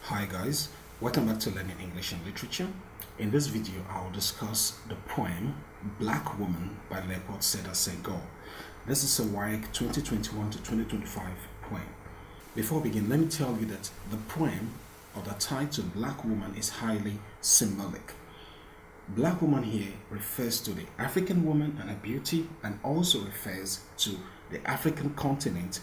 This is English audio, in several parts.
Hi guys, welcome back to Learning English and Literature. In this video, I will discuss the poem Black Woman by Sedar Senghor. This is a WAEC 2021 to 2025 poem. Before we begin, let me tell you that the poem or the title Black Woman is highly symbolic. Black woman here refers to the African woman and her beauty, and also refers to the African continent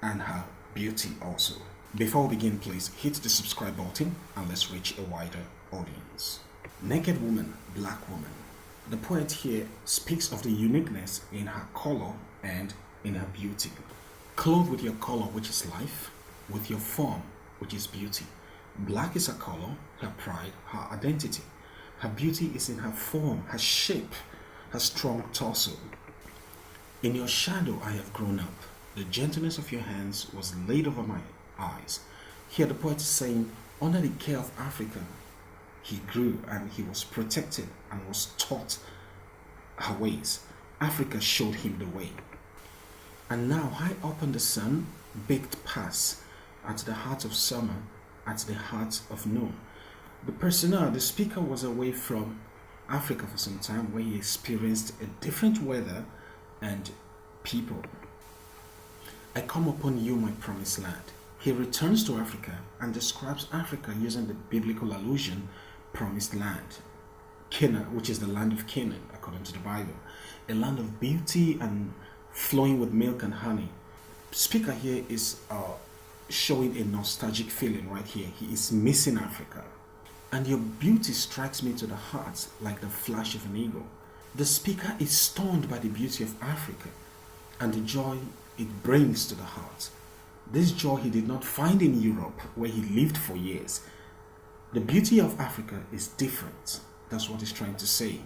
and her beauty also. Before we begin, please hit the subscribe button and let's reach a wider audience. Naked woman, black woman. The poet here speaks of the uniqueness in her color and in her beauty. Clothed with your color, which is life, with your form, which is beauty. Black is her color, her pride, her identity. Her beauty is in her form, her shape, her strong torso. In your shadow I have grown up. The gentleness of your hands was laid over my eyes. Here the poet is saying, under the care of Africa, he grew and he was protected and was taught her ways. Africa showed him the way. And now, high up on the sun, baked past, at the heart of summer, at the heart of noon. The persona, the speaker, was away from Africa for some time, where he experienced a different weather and people. I come upon you, my promised land. He returns to Africa and describes Africa using the biblical allusion, promised land. Canaan, which is the land of Canaan, according to the Bible. A land of beauty and flowing with milk and honey. Speaker here is showing a nostalgic feeling right here. He is missing Africa. And your beauty strikes me to the heart like the flash of an eagle. The speaker is stunned by the beauty of Africa and the joy it brings to the heart. This joy he did not find in Europe, where he lived for years. The beauty of Africa is different. That's what he's trying to say.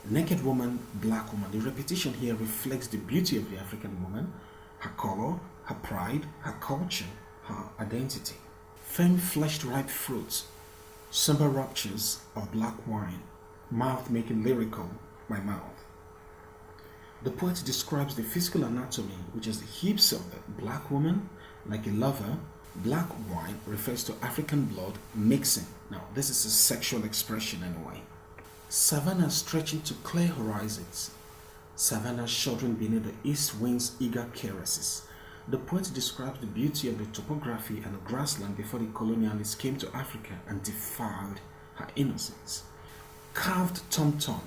Naked woman, black woman. The repetition here reflects the beauty of the African woman, her color, her pride, her culture, her identity. Firm fleshed ripe fruits, sombre raptures of black wine, mouth making lyrical, my mouth. The poet describes the physical anatomy, which is the hips of the black woman, like a lover. Black wine refers to African blood mixing. Now, this is a sexual expression anyway. Savannah stretching to clear horizons. Savannah shuddering beneath the east wind's eager caresses. The poet describes the beauty of the topography and the grassland before the colonialists came to Africa and defiled her innocence. Carved tom-tom,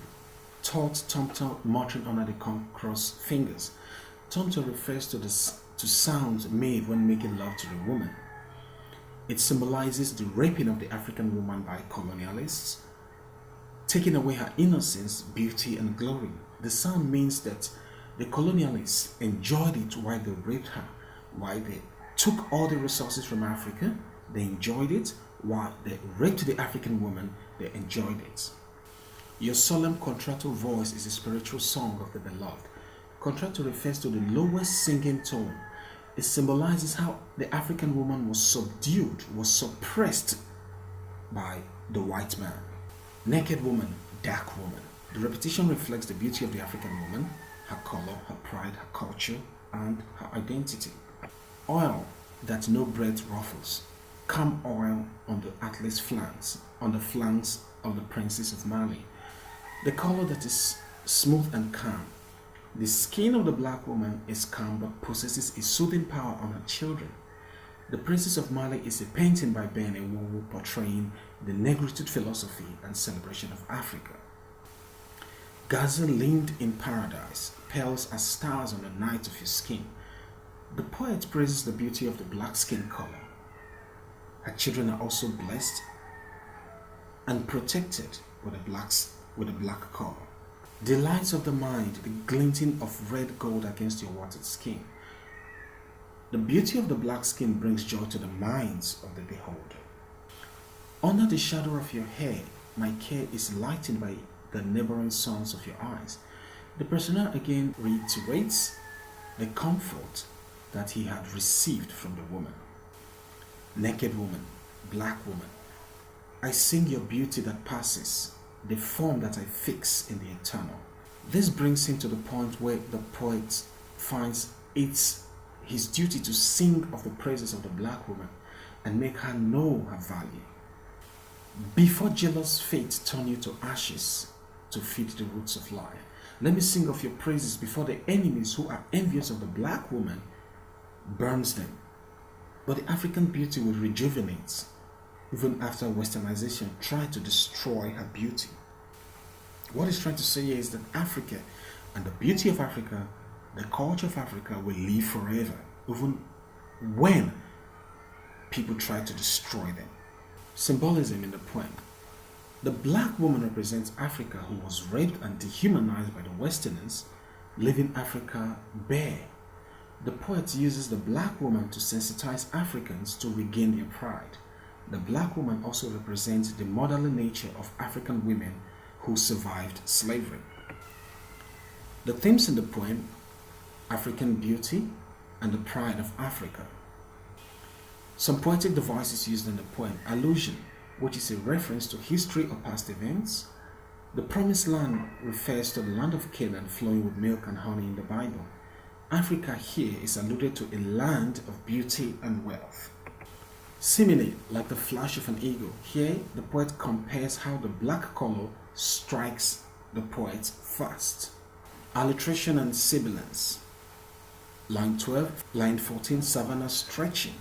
taut tom-tom muttering under the Conqueror's fingers. Tom-tom refers to sounds made when making love to the woman. It symbolizes the raping of the African woman by colonialists, taking away her innocence, beauty, and glory. The sound means that the colonialists enjoyed it while they raped her. While they took all the resources from Africa, they enjoyed it. While they raped the African woman, they enjoyed it. Your solemn contralto voice is a spiritual song of the beloved. Contralto refers to the lowest singing tone. It symbolizes how the African woman was subdued, was suppressed by the white man. Naked woman, dark woman. The repetition reflects the beauty of the African woman, her color, her pride, her culture, and her identity. Oil that no breath ruffles. Calm oil on the Atlas flanks, on the flanks of the princess of Mali. The color that is smooth and calm. The skin of the black woman is calm but possesses a soothing power on her children. The Princess of Mali is a painting by Ben Ewowo portraying the negritude philosophy and celebration of Africa. Gazelle leaned in paradise, pearls as stars on the night of your skin. The poet praises the beauty of the black skin color. Her children are also blessed and protected with a black color. Delights of the mind, the glinting of red gold against your watered skin. The beauty of the black skin brings joy to the minds of the beholder. Under the shadow of your hair, my care is lightened by the neighboring suns of your eyes. The persona again reiterates the comfort that he had received from the woman. Naked woman, black woman. I sing your beauty that passes, the form that I fix in the eternal. This brings him to the point where the poet finds it's his duty to sing of the praises of the black woman and make her know her value. Before jealous fate turn you to ashes to feed the roots of life, let me sing of your praises before the enemies who are envious of the black woman burns them. But the African beauty will rejuvenate even after westernization tried to destroy her beauty. What he's trying to say here is that Africa and the beauty of Africa, the culture of Africa will live forever, even when people try to destroy them. Symbolism in the poem. The black woman represents Africa who was raped and dehumanized by the Westerners, leaving Africa bare. The poet uses the black woman to sensitize Africans to regain their pride. The black woman also represents the motherly nature of African women who survived slavery. The themes in the poem: African beauty and the pride of Africa. Some poetic devices used in the poem: allusion, which is a reference to history or past events. The promised land refers to the land of Canaan flowing with milk and honey in the Bible. Africa here is alluded to a land of beauty and wealth. Simile, like the flash of an eagle. Here, the poet compares how the black color strikes the poet first. Alliteration and sibilance. Line 12, line 14, Savannah stretching.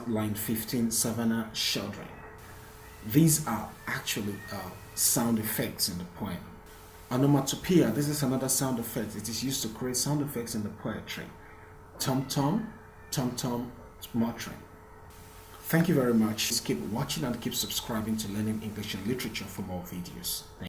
Line 15, Savannah shuddering. These are actually sound effects in the poem. Onomatopoeia, this is another sound effect. It is used to create sound effects in the poetry. Tom-tom, tom-tom, muttering. Thank you very much. Please keep watching and keep subscribing to Learning English and Literature for more videos.